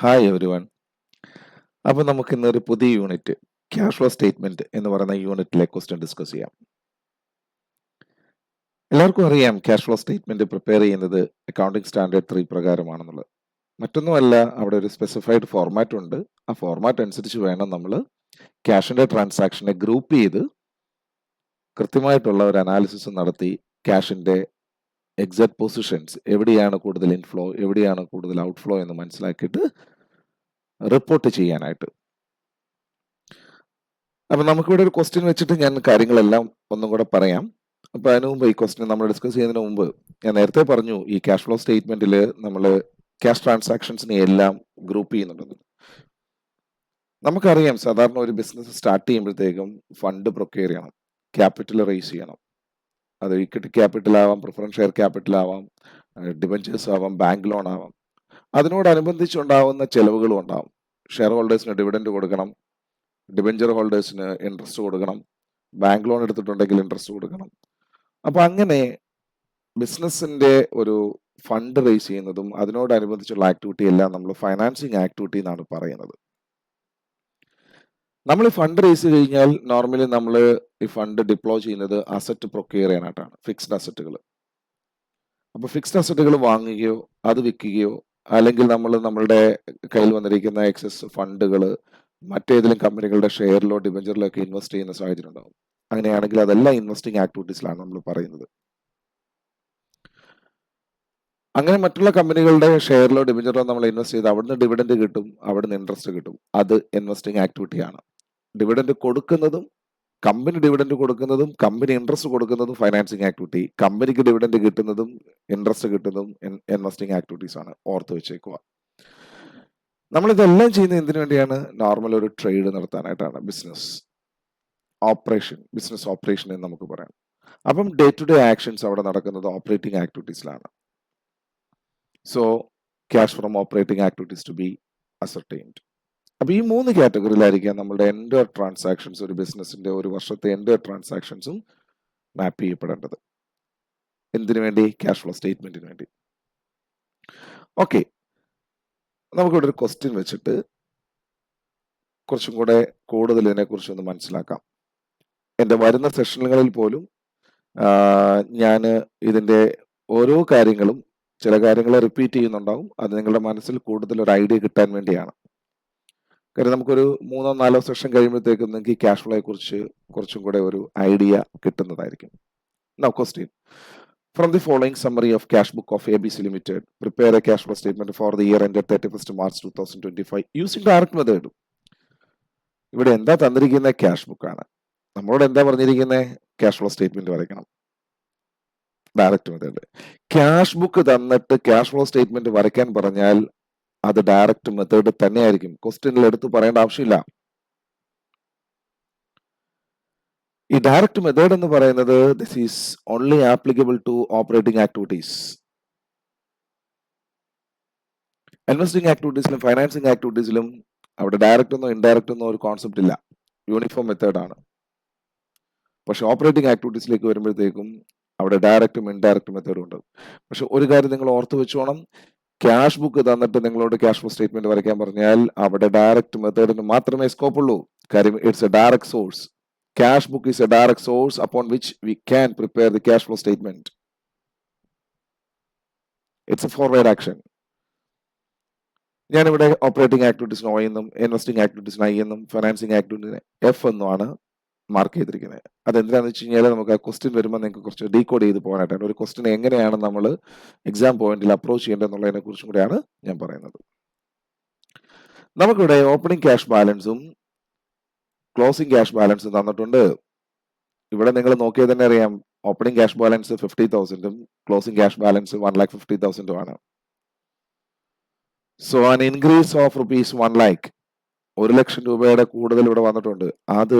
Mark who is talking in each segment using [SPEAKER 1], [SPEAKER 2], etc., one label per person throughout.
[SPEAKER 1] Hi everyone. അപ്പോൾ നമുക്ക് ഇന്നൊരു പുതിയ യൂണിറ്റ് ക്യാഷ് ഫ്ലോ സ്റ്റേറ്റ്മെന്റ് എന്ന് പറയുന്ന യൂണിറ്റിലെ ക്വസ്റ്റ്യൻ ഡിസ്കസ് ചെയ്യാം. എല്ലാവർക്കും അറിയാം ക്യാഷ് ഫ്ലോ സ്റ്റേറ്റ്മെന്റ് പ്രിപ്പയർ ചെയ്യുന്നത് അക്കൗണ്ടിംഗ് സ്റ്റാൻഡേർഡ് 3 പ്രകാരമാണെന്നുള്ളത്. മറ്റൊന്നുമല്ല, അവിടെ ഒരു സ്പെസിഫൈഡ് ഫോർമാറ്റ് ഉണ്ട്. ആ ഫോർമാറ്റ് അനുസരിച്ച് വേണം നമ്മൾ ക്യാഷിന്റെ ട്രാൻസാക്ഷനെ ഗ്രൂപ്പ് ചെയ്ത് കൃത്യമായിട്ടുള്ള ഒരു അനാലിസിസ് നടത്തി ക്യാഷിന്റെ എക്സാക്ട് പൊസിഷൻസ്, എവിടെയാണ് കൂടുതൽ ഇൻഫ്ലോ, എവിടെയാണ് കൂടുതൽ ഔട്ട്ഫ്ലോ എന്ന് മനസ്സിലാക്കിയിട്ട് റിപ്പോർട്ട് ചെയ്യാനായിട്ട്. അപ്പൊ നമുക്കിവിടെ ഒരു ക്വസ്റ്റ്യൻ വെച്ചിട്ട് ഞാൻ കാര്യങ്ങളെല്ലാം ഒന്നും കൂടെ പറയാം. അപ്പൊ അതിനു മുമ്പ് ഈ ക്വസ്റ്റ്യൻ നമ്മൾ ഡിസ്കസ് ചെയ്യുന്നതിന് മുമ്പ് ഞാൻ നേരത്തെ പറഞ്ഞു ഈ ക്യാഷ് ഫ്ലോ സ്റ്റേറ്റ്മെന്റിൽ നമ്മൾ ക്യാഷ് ട്രാൻസാക്ഷൻസിനെ എല്ലാം ഗ്രൂപ്പ് ചെയ്യുന്നുണ്ടെന്ന്. നമുക്കറിയാം സാധാരണ ഒരു ബിസിനസ് സ്റ്റാർട്ട് ചെയ്യുമ്പോഴത്തേക്കും ഫണ്ട് പ്രൊക്യൂർ ചെയ്യണം, ക്യാപിറ്റൽ റേസ് ചെയ്യണം. അത് ഇക്വിറ്റി ക്യാപിറ്റൽ ആവാം, പ്രിഫറൻസ് ഷെയർ ക്യാപിറ്റൽ ആവാം, ഡിബഞ്ചേഴ്സ് ആവാം, ബാങ്ക് ലോൺ ആവാം. അതിനോടനുബന്ധിച്ചുണ്ടാവുന്ന ചെലവുകളും ഉണ്ടാവും. ഷെയർ ഹോൾഡേഴ്സിന് ഡിവിഡൻഡ് കൊടുക്കണം, ഡിബഞ്ചർ ഹോൾഡേഴ്സിന് ഇൻട്രസ്റ്റ് കൊടുക്കണം, ബാങ്ക് ലോൺ എടുത്തിട്ടുണ്ടെങ്കിൽ ഇൻട്രസ്റ്റ് കൊടുക്കണം. അപ്പൊ അങ്ങനെ ബിസിനസിന്റെ ഒരു ഫണ്ട് റേസ് ചെയ്യുന്നതും അതിനോടനുബന്ധിച്ചുള്ള ആക്ടിവിറ്റി എല്ലാം നമ്മൾ ഫൈനാൻസിങ് ആക്ടിവിറ്റി എന്നാണ് പറയുന്നത്. നമ്മൾ ഫണ്ട് റേസ് കഴിഞ്ഞാൽ നോർമലി നമ്മൾ ഈ ഫണ്ട് ഡിപ്ലോയ് ചെയ്യുന്നത് അസറ്റ് പ്രൊക്യൂർ ചെയ്യാനായിട്ടാണ്, ഫിക്സ്ഡ് അസറ്റുകൾ. അപ്പൊ ഫിക്സ്ഡ് അസറ്റുകൾ വാങ്ങുകയോ അത് വിൽക്കുകയോ അല്ലെങ്കിൽ നമ്മൾ നമ്മളുടെ കയ്യിൽ വന്നിരിക്കുന്ന എക്സസ് ഫണ്ടുകൾ മറ്റേതെങ്കിലും കമ്പനികളുടെ ഷെയറിലോ ഡിബഞ്ചറിലോ ഒക്കെ ഇൻവെസ്റ്റ് ചെയ്യുന്ന സാഹചര്യം ഉണ്ടാവും. അങ്ങനെയാണെങ്കിൽ അതെല്ലാം ഇൻവെസ്റ്റിംഗ് ആക്ടിവിറ്റീസിലാണ് നമ്മൾ പറയുന്നത്. അങ്ങനെ മറ്റുള്ള കമ്പനികളുടെ ഷെയറിലോ ഡിബഞ്ചറിലോ നമ്മൾ ഇൻവെസ്റ്റ് ചെയ്ത് അവിടുന്ന് ഡിവിഡൻഡ് കിട്ടും, അവിടുന്ന് ഇൻട്രസ്റ്റ് കിട്ടും. അത് ഇൻവെസ്റ്റിംഗ് ആക്ടിവിറ്റിയാണ്. ഡിവിഡൻഡ് കൊടുക്കുന്നതും കമ്പനി ഡിവിഡൻഡ് കൊടുക്കുന്നതും കമ്പനി ഇൻട്രസ്റ്റ് കൊടുക്കുന്നതും ഫൈനാൻസിങ് ആക്ടിവിറ്റി, കമ്പനിക്ക് ഡിവിഡൻഡ് കിട്ടുന്നതും ഇൻട്രസ്റ്റ് കിട്ടുന്നതും ഇൻവെസ്റ്റിംഗ് ആക്ടിവിറ്റീസ് ആണ്. ഓർത്ത് വെച്ചേക്കുക. നമ്മളിതെല്ലാം ചെയ്യുന്നത് എന്തിനു വേണ്ടിയാണ്? നോർമൽ ഒരു ട്രേഡ് നടത്താനായിട്ടാണ്. ബിസിനസ് ഓപ്പറേഷൻ എന്ന് നമുക്ക് പറയാം. അപ്പം ഡേ ടു ഡേ ആക്ഷൻസ് അവിടെ നടക്കുന്നത് ഓപ്പറേറ്റിംഗ് ആക്ടിവിറ്റീസിലാണ്. So cash from operating activities to be ascertained. അപ്പൊ ഈ 3 കാറ്റഗറിയിലായിരിക്കാം നമ്മുടെ എൻഡർ ട്രാൻസാക്ഷൻസ്, ഒരു ബിസിനസിന്റെ ഒരു വർഷത്തെ എൻഡർ ട്രാൻസാക്ഷൻസും മാപ്പ് ചെയ്യപ്പെടേണ്ടത്. എന്തിനു വേണ്ടി? ക്യാഷ് ഫ്ലോ സ്റ്റേറ്റ്മെന്റിന് വേണ്ടി. ഓക്കെ, നമുക്കിവിടെ ഒരു ക്വസ്റ്റ്യൻ വെച്ചിട്ട് കുറച്ചും കൂടെ കൂടുതൽ ഇതിനെക്കുറിച്ച് ഒന്ന് മനസ്സിലാക്കാം. എൻ്റെ വരുന്ന സെഷനുകളിൽ പോലും ഞാൻ ഇതിൻ്റെ ഓരോ കാര്യങ്ങളും, ചില കാര്യങ്ങൾ റിപ്പീറ്റ് ചെയ്യുന്നുണ്ടാവും. അത് നിങ്ങളുടെ മനസ്സിൽ കൂടുതൽ ഒരു ഐഡിയ കിട്ടാൻ വേണ്ടിയാണ്. കാര്യം നമുക്കൊരു 3-4 സെഷൻ കഴിയുമ്പോഴത്തേക്കും നിങ്ങൾക്ക് ഈ ക്യാഷ് ഫ്ലോയെ കുറിച്ച് കുറച്ചും കൂടെ ഒരു ഐഡിയ കിട്ടുന്നതായിരിക്കും. Now question. From the following summary of cash book of ABC Limited, prepare a cash flow statement for the year ended 31st March 2025 using direct method. ഇവിടെ എന്താ തന്നിരിക്കുന്ന? ക്യാഷ് ബുക്കാണ്. നമ്മളോട് എന്താ പറഞ്ഞിരിക്കുന്നത്? ക്യാഷ് ഫ്ലോ സ്റ്റേറ്റ്മെന്റ് വരയ്ക്കണം, direct method. Cash book തന്നിട്ട് cash flow statement വരയ്ക്കാൻ പറഞ്ഞാൽ അത് ഡയറക്റ്റ് മെത്തേഡ് തന്നെയായിരിക്കും. ക്വസ്റ്റ്യനിൽ എടുത്ത് പറയേണ്ട ആവശ്യമില്ല. ഈ ഡയറക്റ്റ് മെത്തേഡ് എന്ന് പറയുന്നത് this is only applicable to operating activities. Investing ആക്ടിവിറ്റീസിലും ഫൈനാൻസിങ് ആക്ടിവിറ്റീസിലും അവിടെ ഡയറക്റ്റ് ഒന്നോ ഇൻഡയറക്റ്റ് ഒന്നോ ഒരു കോൺസെപ്റ്റ് ഇല്ല. യൂണിഫോം മെത്തേഡാണ്. പക്ഷെ ഓപ്പറേറ്റിംഗ് ആക്ടിവിറ്റീസിലേക്ക് വരുമ്പോഴത്തേക്കും അവിടെ ഡയറക്റ്റും ഇൻഡയറക്റ്റ് മെത്തേഡും ഉണ്ട്. പക്ഷെ ഒരു കാര്യം നിങ്ങൾ ഓർത്ത് വെച്ചോണം, ക്യാഷ് ബുക്ക് തന്നിട്ട് നിങ്ങളോട് ക്യാഷ് ഫ്ലോ സ്റ്റേറ്റ്മെന്റ് വരയ്ക്കാൻ പറഞ്ഞാൽ അവിടെ ഡയറക്റ്റ് മെത്തേഡിന് മാത്രമേ സ്കോപ്പ് ഉള്ളൂ. കാര്യം it's A direct source. Cash book is a direct source upon which we can prepare the cash flow statement. It's a forward action. ഞാനിവിടെ ഓപ്പറേറ്റിംഗ് ആക്ടിവിറ്റീസിന് O എന്നും ഇൻവെസ്റ്റിംഗ് ആക്ടിവിറ്റീസിന് I എന്നും financing ആക്ടിവിറ്റീസിന് F എന്നുമാണ് mark ചെയ്തിരിക്കുന്നത്. അതെന്തിനാന്ന് വെച്ച് കഴിഞ്ഞാൽ നമുക്ക് ആ ക്വസ്റ്റ്യൻ വരുമ്പോൾ നിങ്ങൾക്ക് കുറച്ച് ഡീകോഡ് ചെയ്ത് പോകാനായിട്ടാണ്. ഒരു ക്വസ്റ്റ്യൻ എങ്ങനെയാണ് നമ്മൾ എക്സാം പോയിന്റിൽ അപ്രോച്ച് ചെയ്യേണ്ടതെന്നുള്ളതിനെ കുറിച്ചും കൂടെയാണ് ഞാൻ പറയുന്നത്. നമുക്കിവിടെ ഓപ്പണിംഗ് ക്യാഷ് ബാലൻസും ക്ലോസിംഗ് ക്യാഷ് ബാലൻസും തന്നിട്ടുണ്ട്. ഇവിടെ നിങ്ങൾ നോക്കിയാൽ തന്നെ അറിയാം, ഓപ്പണിംഗ് ക്യാഷ് ബാലൻസ് 50,000ഉം ക്ലോസിംഗ് ക്യാഷ് ബാലൻസ് 1,50,000ഉം ആണ്. So an increase of rupees 1 lakh, 1 ലക്ഷം രൂപയുടെ കൂടുതൽ ഇവിടെ വന്നിട്ടുണ്ട്. അത്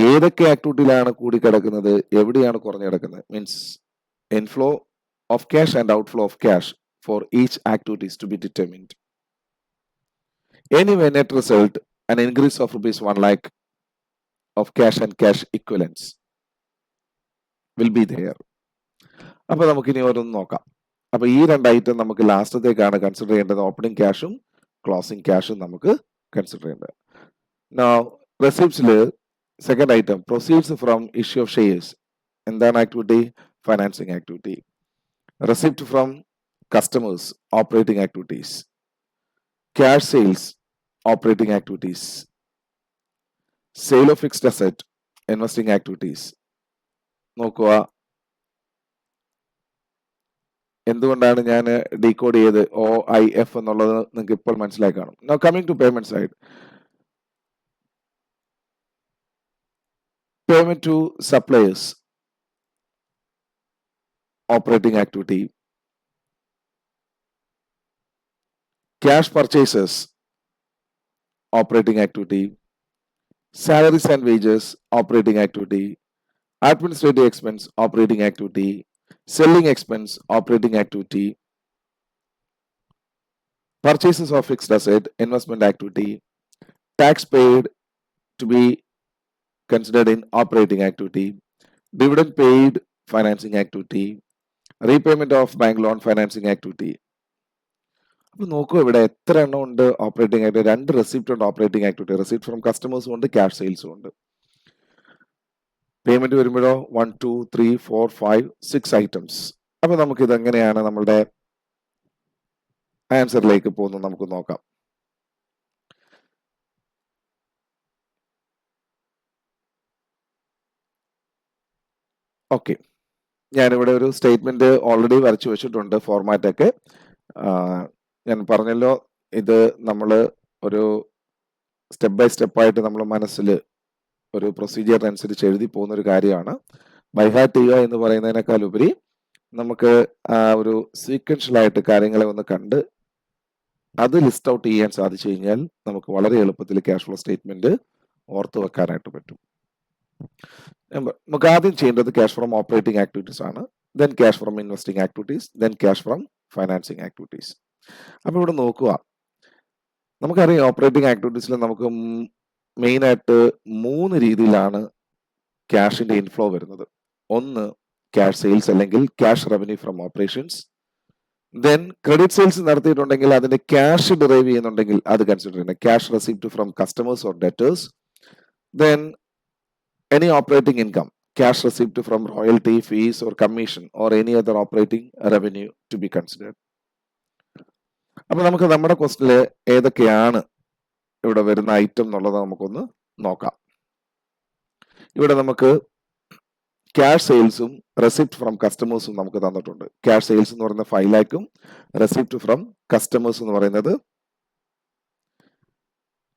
[SPEAKER 1] ഏതൊക്കെ ആക്ടിവിറ്റിയിലാണ് കൂടി കിടക്കുന്നത്, എവിടെയാണ് കുറഞ്ഞു കിടക്കുന്നത്? Means inflow of cash and outflow of cash for each activities to be determined. Anyway, net result, an increase of rupees 1 lakh of cash and cash equivalents will be there. അപ്പൊ നമുക്ക് ഇനി ഓരോന്ന് നോക്കാം. അപ്പൊ ഈ 2 ഐറ്റം നമുക്ക് ലാസ്റ്റത്തേക്കാണ് consider ചെയ്യേണ്ടത്, opening ക്യാഷും ക്ലോസിംഗ് ക്യാഷ് നമുക്ക് കൺസിഡർ ചെയ്യേണ്ടത്. Now, receipts second item, proceeds from issue of shares. എന്താണ് activity? Financing activity. Receipt from customers, operating activities. Cash sales, operating activities. Sale of fixed asset, investing activities. നോക്കുക, എന്തുകൊണ്ടാണ് ഞാൻ decode ചെയ്ത് OIF എന്നുള്ളത് നിങ്ങൾക്ക് ഇപ്പോൾ മനസ്സിലായി കാണും. Now coming to payment side. Payment to suppliers, operating activity. Cash purchases, operating activity. Salaries and wages, operating activity. Administrative expense, operating activity. Selling expense, operating activity. Purchases of fixed asset, investment activity. Tax paid to be considered in operating activity. Dividend paid, financing activity. Repayment of bank loan, financing activity. അപ്പോൾ നോക്കൂ, ഇവിടെ എത്ര എണ്ണം ഉണ്ട് operating ആയിട്ട്? 2 receipt ഉണ്ട് operating activity. Receipt from കസ്റ്റമേഴ്സും ഉണ്ട്, cash സെയിൽസും ഉണ്ട്. പേയ്മെന്റ് വരുമ്പോഴോ 1 2 3 4 5 6 ഐറ്റംസ്. അപ്പൊ നമുക്ക് ഇത് എങ്ങനെയാണ് നമ്മളുടെ ആൻസറിലേക്ക് പോകുന്നത് നമുക്ക് നോക്കാം. ഓക്കെ, ഞാനിവിടെ ഒരു സ്റ്റേറ്റ്മെന്റ് ഓൾറെഡി വരച്ചു വെച്ചിട്ടുണ്ട്, ഫോർമാറ്റ് ഒക്കെ. ഞാൻ പറഞ്ഞല്ലോ, ഇത് നമ്മൾ ഒരു സ്റ്റെപ്പ് ബൈ സ്റ്റെപ്പായിട്ട് നമ്മൾ മനസ്സിൽ ഒരു പ്രൊസീജിയറിനനുസരിച്ച് എഴുതി പോകുന്ന ഒരു കാര്യമാണ്. ബൈഹാർട്ട് ചെയ്യുക എന്ന് പറയുന്നതിനേക്കാൾ ഉപരി നമുക്ക് ഒരു സീക്വൻഷ്യലായിട്ട് കാര്യങ്ങളെ ഒന്ന് കണ്ട് അത് ലിസ്റ്റ് ഔട്ട് ചെയ്യാൻ സാധിച്ചു കഴിഞ്ഞാൽ നമുക്ക് വളരെ എളുപ്പത്തിൽ ക്യാഷ് ഫ്ലോ സ്റ്റേറ്റ്മെന്റ് ഓർത്ത് വെക്കാനായിട്ട് പറ്റും. നമുക്ക് ആദ്യം ചെയ്യേണ്ടത് ക്യാഷ് ഫ്രം ഓപ്പറേറ്റിംഗ് ആക്ടിവിറ്റീസ് ആണ്, then cash from investing activities, then cash from financing activities. അപ്പൊ ഇവിടെ നോക്കുക, നമുക്കറിയാം ഓപ്പറേറ്റിംഗ് ആക്ടിവിറ്റീസിൽ നമുക്ക് മെയിൻ ആയിട്ട് 3 രീതിയിലാണ് ക്യാഷിന്റെ ഇൻഫ്ലോ വരുന്നത്. ഒന്ന് ക്യാഷ് സെയിൽസ് അല്ലെങ്കിൽ cash revenue from operations. Then credit sales നടത്തിയിട്ടുണ്ടെങ്കിൽ അതിന്റെ ക്യാഷ് ഡിറൈവ് ചെയ്യുന്നുണ്ടെങ്കിൽ അത് കൺസിഡർ ചെയ്യണം, cash receipt from customers or debtors. Then any operating income, cash receipt from royalty, fees or commission or any other operating revenue to be considered. അപ്പൊ നമുക്ക് നമ്മുടെ ക്വസ്റ്റില് ഏതൊക്കെയാണ് ഇവിടെ വരുന്ന ഐറ്റം എന്നുള്ളത് നമുക്കൊന്ന് നോക്കാം. ഇവിടെ നമുക്ക് ക്യാഷ് സെയിൽസും റെസിപ്റ്റ് ഫ്രം കസ്റ്റമേഴ്സും നമുക്ക് തന്നിട്ടുണ്ട്. ക്യാഷ് സെയിൽസ് എന്ന് പറയുന്നത് 5 lakhും റെസിപ്റ്റ് ഫ്രം കസ്റ്റമേഴ്സ് എന്ന് പറയുന്നത്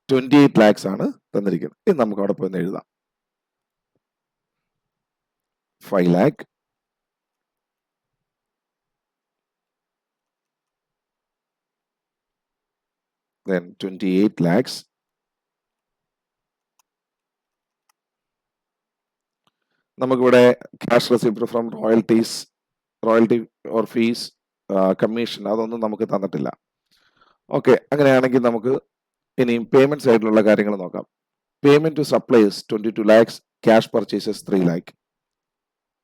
[SPEAKER 1] 28 lakhs ആണ് തന്നിരിക്കുന്നത്. ഇത് നമുക്ക് അവിടെ പോയി എഴുതാം. 5 lakh then 28 lakhs. നമുക്കിവിടെ cash receipt from royalty or fees, commission അതൊന്നും നമുക്ക് തന്നിട്ടില്ല. ഓക്കെ, അങ്ങനെയാണെങ്കിൽ നമുക്ക് ഇനിയും പേയ്മെന്റ് സൈഡിലുള്ള കാര്യങ്ങൾ നോക്കാം. Payment to supplies 22 lakhs, cash purchases 3 lakh.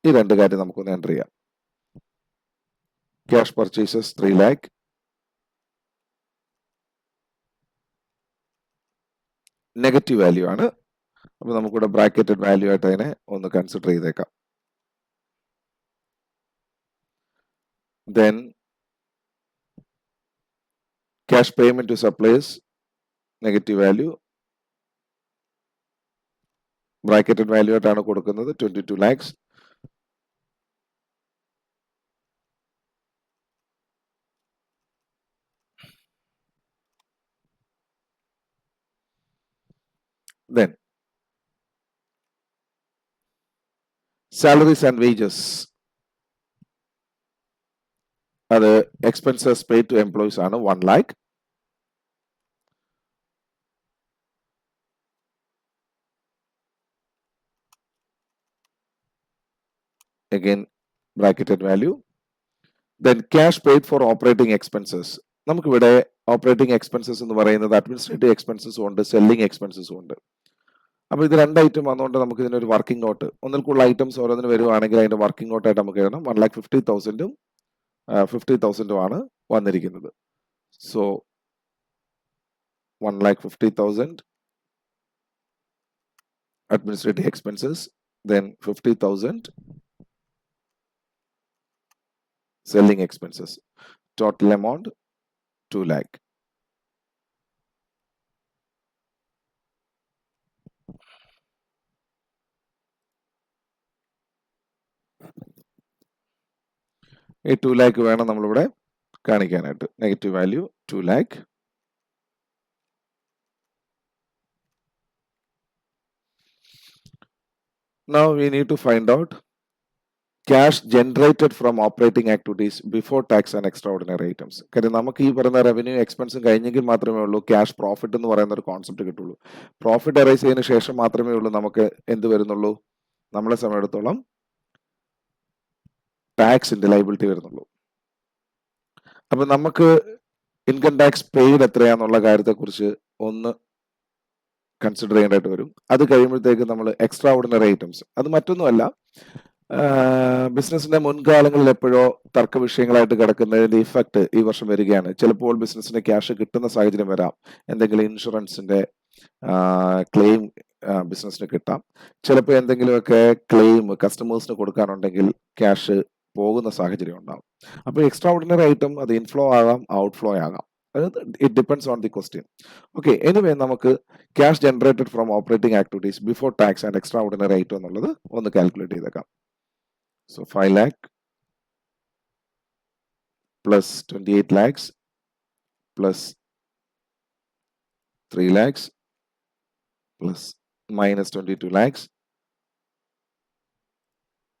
[SPEAKER 1] ഈ 2 കാര്യം നമുക്കൊന്ന് എൻ്റർ ചെയ്യാം. Cash purchases 3 lakh, negative value ആണ്. അപ്പൊ നമുക്കിവിടെ ബ്രാക്കറ്റഡ് വാല്യൂ ആയിട്ട് അതിനെ ഒന്ന് കൺസിഡർ ചെയ്തേക്കാം. Then cash payment to supplies negative value, bracketed value ആയിട്ടാണ് കൊടുക്കുന്നത് 22 lakhs. Then salaries and wages, അത് എക്സ്പെൻസസ് പെയ്ഡ് ടു എംപ്ലോയീസ് ആണ് 1 lakh. again bracketed value. Then cash paid for operating expenses. നമുക്കിവിടെ ഓപ്പറേറ്റിംഗ് എക്സ്പെൻസസ് എന്ന് പറയുന്നത് administrative എക്സ്പെൻസസും ഉണ്ട്, selling എക്സ്പെൻസസും ഉണ്ട്. അപ്പോൾ ഇത് 2 ഐറ്റം വന്നുകൊണ്ട് നമുക്ക് ഇതിനൊരു വർക്കിംഗ് നോട്ട്, ഒന്നിൽ കൂടുതൽ ഐറ്റംസ് ഓരോന്നിന് വരുവാണെങ്കിൽ അതിന്റെ വർക്കിംഗ് നോട്ടായിട്ട് നമുക്ക് എഴുതണം. 1,50,000ഉം 50,000ഉം ആണ് വന്നിരിക്കുന്നത്. So 1,50,000 administrative expenses, then 50,000 selling expenses. Total amount 2 lakh. ഈ 2 ലാക്ക് വേണം നമ്മളിവിടെ കാണിക്കാനായിട്ട്. Negative value 2 lakh. Now we need to find out cash generated from operating activities before tax and extraordinary items. കാര്യം നമുക്ക് ഈ പറയുന്ന റവന്യൂ എക്സ്പെൻസും കഴിഞ്ഞെങ്കിൽ മാത്രമേ ഉള്ളൂ ക്യാഷ് പ്രോഫിറ്റ് എന്ന് പറയുന്ന ഒരു കോൺസെപ്റ്റ് കിട്ടുള്ളൂ. പ്രോഫിറ്റ് അറൈസ് ചെയ്തതിനു ശേഷം മാത്രമേ ഉള്ളൂ നമുക്ക് എന്ത് വരുന്നുള്ളൂ, നമ്മളെ സമയത്തോളം ടാക്സിന്റെ ലൈബിലിറ്റി വരുന്നുള്ളൂ. അപ്പൊ നമുക്ക് ഇൻകം ടാക്സ് പെയ്ഡ് എത്രയാന്നുള്ള കാര്യത്തെക്കുറിച്ച് ഒന്ന് കൺസിഡർ ചെയ്യേണ്ടതായിട്ട് വരും. അത് കഴിയുമ്പോഴത്തേക്ക് നമ്മൾ എക്സ്ട്രാ ഓർഡിനറി ഐറ്റംസ്, അത് മറ്റൊന്നുമല്ല, ബിസിനസിന്റെ മുൻകാലങ്ങളിൽ എപ്പോഴോ തർക്ക വിഷയങ്ങളായിട്ട് കിടക്കുന്നതിന്റെ ഇഫക്റ്റ് ഈ വർഷം വരികയാണ്. ചിലപ്പോൾ ബിസിനസിന് ക്യാഷ് കിട്ടുന്ന സാഹചര്യം വരാം. എന്തെങ്കിലും ഇൻഷുറൻസിന്റെ ക്ലെയിം ബിസിനസിന് കിട്ടാം. ചിലപ്പോൾ എന്തെങ്കിലുമൊക്കെ ക്ലെയിം കസ്റ്റമേഴ്സിന് കൊടുക്കാനുണ്ടെങ്കിൽ ക്യാഷ് പോകുന്ന സാഹചര്യം ഉണ്ടാവും. അപ്പോൾ എക്സ്ട്രാ ഓർഡിനറി ഐറ്റം അത് ഇൻഫ്ലോ ആകാം, ഔട്ട്ഫ്ലോ ആകാം. It depends on the question. Okay, anyway നമുക്ക് cash generated from operating activities before tax and extraordinary item എന്നുള്ളത് ഒന്ന് കാൽക്കുലേറ്റ് ചെയ്തേക്കാം. So 5 lakh plus 28 lakhs plus 3 lakhs plus minus 22 lakhs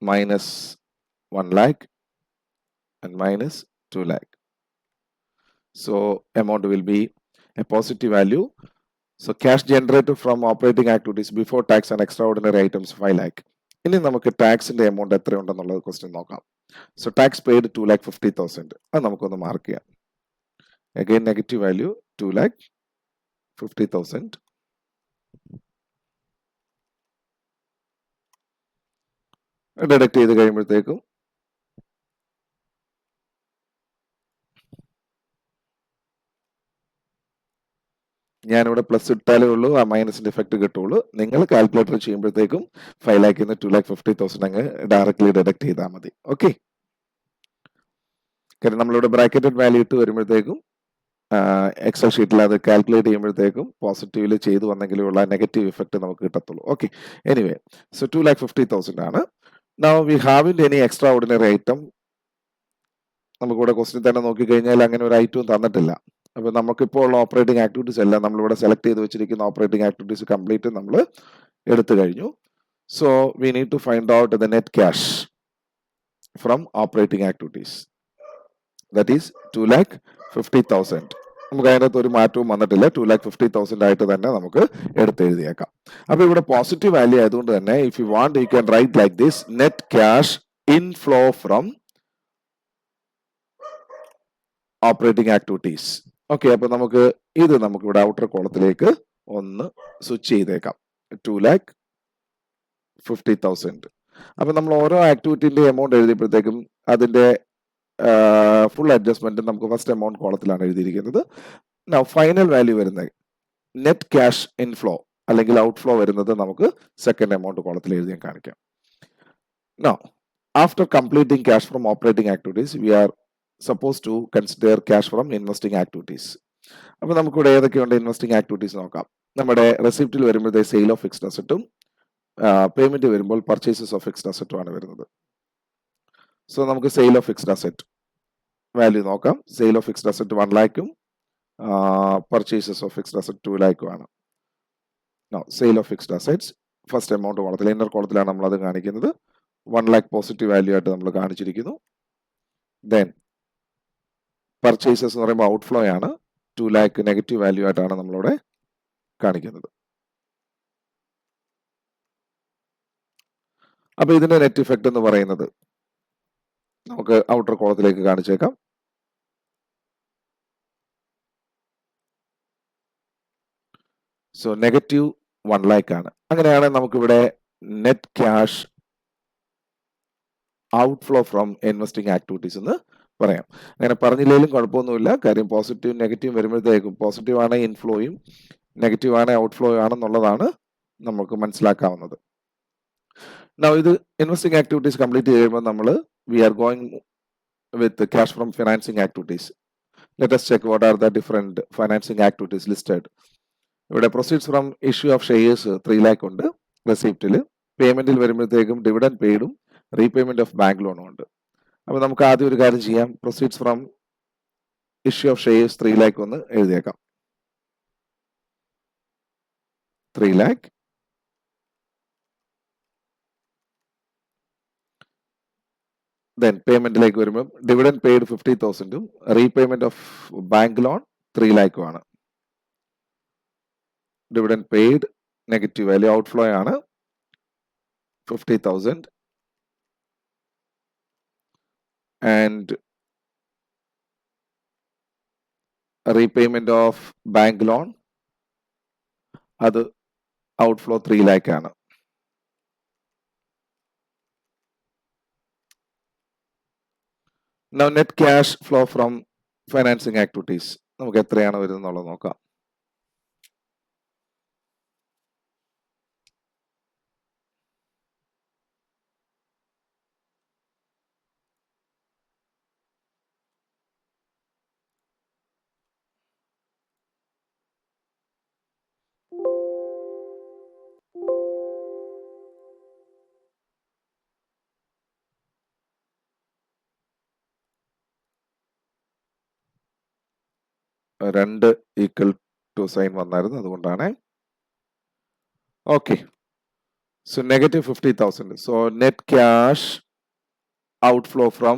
[SPEAKER 1] minus 1 lakh and minus 2 lakh. So amount will be a positive value. So cash generated from operating activities before tax and extraordinary items 5 lakh. ഇനി നമുക്ക് ടാക്സിന്റെ amount എത്രയുണ്ടെന്നുള്ളത് question നോക്കാം. So tax paid 2,50,000. അത് നമുക്കൊന്ന് mark ചെയ്യാം. Again negative value 2,50,000. Deduct ചെയ്ത് കഴിയുമ്പോഴത്തേക്കും ഞാനിവിടെ plus ഇട്ടാലേ ഉള്ളൂ ആ മൈനസിന്റെ ഇഫക്റ്റ് കിട്ടുള്ളൂ. നിങ്ങൾ കാൽക്കുലേറ്റർ ചെയ്യുമ്പോഴത്തേക്കും 5 ലാഖിൽ നിന്ന് 2,50,000 അങ്ങ് ഡയറക്ട്ലി ഡിഡക്ട് ചെയ്താൽ മതി. ഓക്കെ, കാരണം നമ്മളിവിടെ ബ്രാക്കറ്റഡ് വാല്യൂ ഇട്ട് വരുമ്പോഴത്തേക്കും എക്സൽ ഷീറ്റിൽ അത് കാൽക്കുലേറ്റ് ചെയ്യുമ്പോഴത്തേക്കും പോസിറ്റീവില് ചെയ്തു വന്നെങ്കിലും ഉള്ള നെഗറ്റീവ് ഇഫക്റ്റ് നമുക്ക് കിട്ടത്തുള്ളൂ. ഓക്കെ, എനിവേ, സോ 2,50,000 ആണ്. Now we haven't any extraordinary item. നമുക്കിവിടെ ക്വസ്റ്റ്യൻ തന്നെ നോക്കിക്കഴിഞ്ഞാൽ അങ്ങനെ ഒരു ഐറ്റവും തന്നിട്ടില്ല. അപ്പൊ നമുക്കിപ്പോൾ ഉള്ള ഓപ്പറേറ്റിംഗ് ആക്ടിവിറ്റീസ് എല്ലാം നമ്മളിവിടെ സെലക്ട് ചെയ്ത് വെച്ചിരിക്കുന്ന ഓപ്പറേറ്റിംഗ് ആക്ടിവിറ്റീസ് കംപ്ലീറ്റ് നമ്മൾ എടുത്തു കഴിഞ്ഞു. So we need to find out the net cash from operating activities, that is 2,50,000. നമുക്ക് അതിനകത്ത് ഒരു മാറ്റവും വന്നിട്ടില്ല. 2,50,000 ആയിട്ട് തന്നെ നമുക്ക് എടുത്തെഴുതിയേക്കാം. അപ്പൊ ഇവിടെ പോസിറ്റീവ് വാല്യൂ ആയതുകൊണ്ട് തന്നെ if you want you can write like this: net cash inflow from operating activities. Okay, അപ്പൊ നമുക്ക് ഇത് നമുക്ക് ഇവിടെ ഔട്ടർ കോളത്തിലേക്ക് ഒന്ന് സ്വിച്ച് ചെയ്തേക്കാം. 2,50,000. അപ്പൊ നമ്മൾ ഓരോ ആക്ടിവിറ്റിന്റെ എമൗണ്ട് എഴുതിയപ്പോഴത്തേക്കും അതിന്റെ ഫുൾ അഡ്ജസ്റ്റ്മെന്റ് നമുക്ക് ഫസ്റ്റ് എമൗണ്ട് കോളത്തിലാണ് എഴുതിയിരിക്കുന്നത്. ഫൈനൽ വാല്യൂ വരുന്നത് നെറ്റ് ക്യാഷ് ഇൻഫ്ലോ അല്ലെങ്കിൽ ഔട്ട്ഫ്ലോ വരുന്നത് നമുക്ക് സെക്കൻഡ് എമൗണ്ട് കോളത്തിൽ എഴുതി കാണിക്കാം. Now, after completing cash from operating activities, we are supposed to consider cash from investing activities. അപ്പൊ നമുക്കിവിടെ ഏതൊക്കെയുണ്ട് ഇൻവെസ്റ്റിംഗ് ആക്ടിവിറ്റീസ് നോക്കാം. നമ്മുടെ റെസിപ്റ്റിൽ വരുമ്പോഴത്തെ സെയിൽ ഓഫ് ഫിക്സ്ഡ് അസറ്റും പേയ്മെന്റ് വരുമ്പോൾ പർച്ചേസസ് ഓഫ് ഫിക്സ്ഡ് അസറ്റും ആണ് വരുന്നത്. സോ നമുക്ക് sale of fixed asset value നോക്കാം. സെയിൽ ഓഫ് ഫിക്സ്ഡ് അസറ്റ് 1 lakhും പർച്ചേസസ് ഓഫ് ഫിക്സ്ഡ് അസറ്റ് 2 lakhും ആണ്. Sale of fixed assets first amount കോളത്തിൽ ഇന്നർ കോളത്തിലാണ് നമ്മൾ അത് കാണിക്കുന്നത്. 1 lakh പോസിറ്റീവ് വാല്യൂ ആയിട്ട് നമ്മൾ കാണിച്ചിരിക്കുന്നു. ദെൻ പർച്ചേസസ് എന്ന് പറയുമ്പോൾ ഔട്ട്ഫ്ലോ ആണ്. 2 lakh നെഗറ്റീവ് വാല്യൂ ആയിട്ടാണ് നമ്മളിവിടെ കാണിക്കുന്നത്. അപ്പൊ ഇതിന്റെ നെറ്റ് ഇഫക്റ്റ് എന്ന് പറയുന്നത് നമുക്ക് ഔട്ടർ കോളത്തിലേക്ക് കാണിച്ചേക്കാം. സോ നെഗറ്റീവ് 1 lakh ആണ്. അങ്ങനെയാണെങ്കിൽ നമുക്കിവിടെ net cash outflow from investing activities എന്ന് പറയാം. അങ്ങനെ പറഞ്ഞില്ലെങ്കിലും കുഴപ്പമൊന്നുമില്ല. കാര്യം പോസിറ്റീവ് നെഗറ്റീവ് വരുമ്പോഴത്തേക്കും പോസിറ്റീവ് ആണെങ്കിൽ ഇൻഫ്ലോയും നെഗറ്റീവ് ആണെങ്കിൽ ഔട്ട്ഫ്ലോ ആണെന്നുള്ളതാണ് നമുക്ക് മനസ്സിലാക്കാവുന്നത്. Now ഇത് ഇൻവെസ്റ്റിംഗ് ആക്ടിവിറ്റീസ് കംപ്ലീറ്റ് ചെയ്യുമ്പോൾ നമ്മൾ we are going with cash from financing activities. Let us check what are the different financing activities listed. ഇവിടെ proceeds from issue of shares 3 lakh ഉണ്ട് റെസിപ്റ്റിൽ. പേയ്മെന്റിൽ വരുമ്പോഴത്തേക്കും ഡിവിഡൻഡ് പെയ്ഡും റീപേയ്മെന്റ് ഓഫ് ബാങ്ക് ലോണും ഉണ്ട്. അപ്പോൾ നമുക്ക് ആദ്യം ഒരു കാര്യം ചെയ്യാം. Proceeds from issue of shares 3 lakh ഒന്ന് എഴുതിയേക്കാം. 3 lakh. ദെൻ പേയ്മെന്റിലേക്ക് വരുമ്പോൾ ഡിവിഡൻഡ് പെയ്ഡ് 50,000ഉം repayment of bank loan 3 lakh ആണ്. Dividend paid negative value outflow ആണ് 50,000 and repayment of bank loan അത് ഔട്ട്ഫ്ലോ 3 lakh ആണ്. Now net cash flow from financing activities നമുക്ക് എത്രയാണ് വരുന്നത് നോക്കാം. രണ്ട് ഈക്വൽ ടു സൈൻ വന്നായിരുന്നു, അതുകൊണ്ടാണ്. Okay, so negative 50,000. So net cash outflow from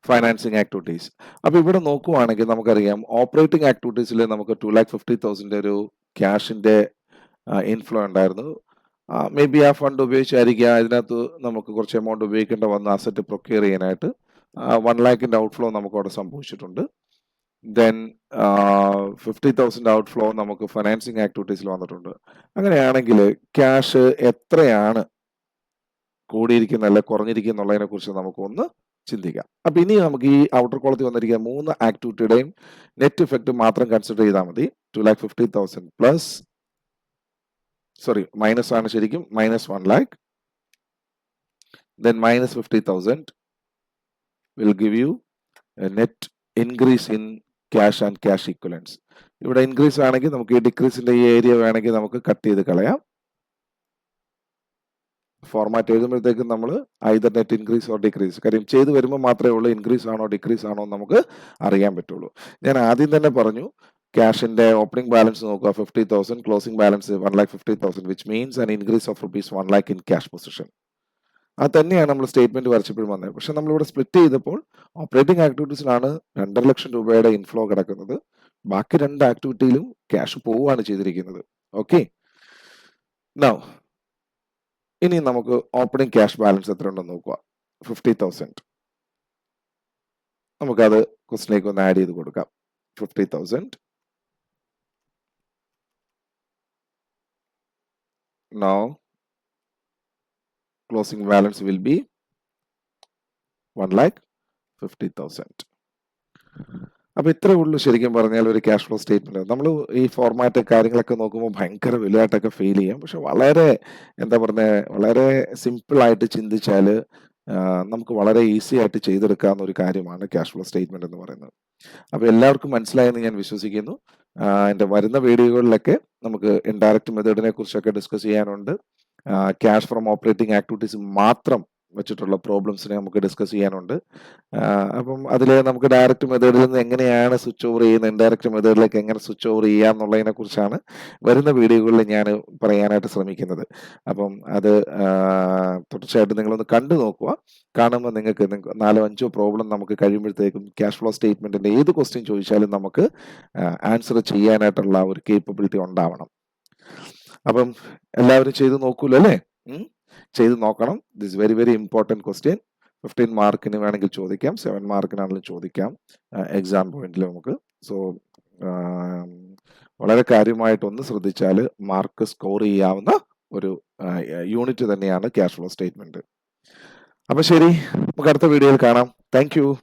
[SPEAKER 1] financing activities. അപ്പൊ ഇവിടെ നോക്കുവാണെങ്കിൽ നമുക്കറിയാം ഓപ്പറേറ്റിംഗ് ആക്ടിവിറ്റീസിൽ നമുക്ക് 2,50,000 ഒരു ക്യാഷിന്റെ ഇൻഫ്ലോ ഉണ്ടായിരുന്നു. മേ ബി ആ ഫണ്ട് ഉപയോഗിച്ചായിരിക്കുക അതിനകത്ത് നമുക്ക് കുറച്ച് എമൗണ്ട് ഉപയോഗിക്കേണ്ട വന്ന അസറ്റ് പ്രൊക്യൂർ ചെയ്യാനായിട്ട് 1 lakhന്റെ ഔട്ട്ഫ്ലോ നമുക്ക് അവിടെ സംഭവിച്ചിട്ടുണ്ട്. ദെൻ 50,000 ഔട്ട്ഫ്ലോ നമുക്ക് ഫൈനാൻസിങ് ആക്ടിവിറ്റീസിൽ വന്നിട്ടുണ്ട്. അങ്ങനെയാണെങ്കിൽ ക്യാഷ് എത്രയാണ് കൂടിയിരിക്കുന്ന അല്ലെ കുറഞ്ഞിരിക്കുന്നുള്ളതിനെ കുറിച്ച് നമുക്കൊന്ന് ചിന്തിക്കാം. അപ്പൊ ഇനി നമുക്ക് ഈ ഔട്ടർ കോളത്തിൽ വന്നിരിക്കുന്ന 3 ആക്ടിവിറ്റിയുടെയും നെറ്റ് ഇഫക്റ്റ് മാത്രം കൺസിഡർ ചെയ്താൽ മതി. 2,50,000 പ്ലസ് മൈനസ് ആണ് ശരിക്കും, minus 1 lakh, then minus 50,000 will give you a net increase in cash and cash equivalents. ഇവിടെ ഇൻക്രീസ് ആണെങ്കിൽ നമുക്ക് ഈ ഡിക്രീസിന്റെ ഈ ഏരിയ വേണമെങ്കിൽ നമുക്ക് കട്ട് ചെയ്ത് കളയാം. ഫോർമാറ്റ് എഴുതുമ്പോഴത്തേക്കും നമ്മൾ either net increase or decrease, കാര്യം ചെയ്ത് വരുമ്പോൾ മാത്രമേ ഉള്ളൂ ഇൻക്രീസ് ആണോ ഡിക്രീസ് ആണോ നമുക്ക് അറിയാൻ പറ്റുള്ളൂ. ഞാൻ ആദ്യം തന്നെ പറഞ്ഞു ക്യാഷിന്റെ ഓപ്പണിംഗ് ബാലൻസ് നോക്കുക 50,000, closing balance 1,50,000, which means an increase of rupees 1 lakh in cash position. അത് തന്നെയാണ് നമ്മൾ സ്റ്റേറ്റ്മെന്റ് വരച്ചപ്പോഴും വന്നത്. പക്ഷെ നമ്മളിവിടെ സ്പ്ലിറ്റ് ചെയ്തപ്പോൾ ഓപ്പറേറ്റിംഗ് ആക്ടിവിറ്റീസിലാണ് 2.5 ലക്ഷം രൂപയുടെ ഇൻഫ്ലോ കിടക്കുന്നത്. ബാക്കി 2 ആക്ടിവിറ്റിയിലും ക്യാഷ് പോവുകയാണ് ചെയ്തിരിക്കുന്നത്. ഓക്കെ, നൗ ഇനി നമുക്ക് ഓപ്പണിംഗ് ക്യാഷ് ബാലൻസ് എത്ര ഉണ്ടെന്ന് നോക്കുക. 50,000. നമുക്കത് ക്വസ്റ്റിലേക്ക് ഒന്ന് ആഡ് ചെയ്ത് കൊടുക്കാം. 50,000. Now closing balance will be 1,50,000. അപ്പൊ ഇത്രേ ഉള്ളൂ ശരിക്കും പറഞ്ഞാൽ ഒരു ക്യാഷ് ഫ്ലോ സ്റ്റേറ്റ്മെന്റ്. നമ്മൾ ഈ ഫോർമാറ്റ് കാര്യങ്ങളൊക്കെ നോക്കുമ്പോൾ ഭയങ്കര വലുതായിട്ടൊക്കെ ഫീൽ ചെയ്യും. പക്ഷെ വളരെ വളരെ സിമ്പിൾ ആയിട്ട് ചിന്തിച്ചാൽ നമുക്ക് വളരെ ഈസി ആയിട്ട് ചെയ്തെടുക്കാവുന്ന ഒരു കാര്യമാണ് ക്യാഷ് ഫ്ലോ സ്റ്റേറ്റ്മെന്റ് എന്ന് പറയുന്നത്. അപ്പൊ എല്ലാവർക്കും മനസ്സിലായെന്ന് ഞാൻ വിശ്വസിക്കുന്നു. എൻ്റെ വരുന്ന വീഡിയോകളിലൊക്കെ നമുക്ക് ഇൻഡയറക്റ്റ് മെത്തേഡിനെ കുറിച്ചൊക്കെ ഡിസ്കസ് ചെയ്യാനുണ്ട്. ക്യാഷ് ഫ്രം ഓപ്പറേറ്റിംഗ് ആക്ടിവിറ്റീസ് മാത്രം വെച്ചിട്ടുള്ള പ്രോബ്ലംസിനെ നമുക്ക് ഡിസ്കസ് ചെയ്യാനുണ്ട്. അപ്പം അതിൽ നമുക്ക് ഡയറക്റ്റ് മെത്തേഡിൽ നിന്ന് എങ്ങനെയാണ് സ്വിച്ച് ഓവർ ചെയ്യുന്നത്, ഇൻഡയറക്റ്റ് മെത്തേഡിലേക്ക് എങ്ങനെ സ്വിച്ച് ഓവർ ചെയ്യാം എന്നുള്ളതിനെ കുറിച്ചാണ് വരുന്ന വീഡിയോകളിൽ ഞാൻ പറയാനായിട്ട് ശ്രമിക്കുന്നത്. അപ്പം അത് തീർച്ചയായിട്ടും നിങ്ങളൊന്ന് കണ്ടു നോക്കുക. കാണുമ്പോൾ നിങ്ങൾക്ക് 4-5 പ്രോബ്ലം നമുക്ക് കഴിയുമ്പോഴത്തേക്കും ക്യാഷ് ഫ്ലോ സ്റ്റേറ്റ്മെന്റിന്റെ ഏത് ക്വസ്റ്റ്യൻ ചോദിച്ചാലും നമുക്ക് ആൻസർ ചെയ്യാനായിട്ടുള്ള ഒരു കേപ്പബിലിറ്റി ഉണ്ടാവണം. അപ്പം എല്ലാവരും ചെയ്ത് നോക്കൂല്ലോ അല്ലേ? ചെയ്ത് നോക്കണം. This very very important question. 15 മാർക്കിന് വേണമെങ്കിൽ ചോദിക്കാം, 7 മാർക്കിനാണെങ്കിലും ചോദിക്കാം എക്സാം പോയിന്റിൽ നമുക്ക്. സോ വളരെ കാര്യമായിട്ടൊന്ന് ശ്രദ്ധിച്ചാൽ മാർക്ക് സ്കോർ ചെയ്യാവുന്ന ഒരു യൂണിറ്റ് തന്നെയാണ് ക്യാഷ് ഫ്ലോ സ്റ്റേറ്റ്മെന്റ്. അപ്പൊ ശരി, നമുക്ക് അടുത്ത വീഡിയോയിൽ കാണാം. Thank you.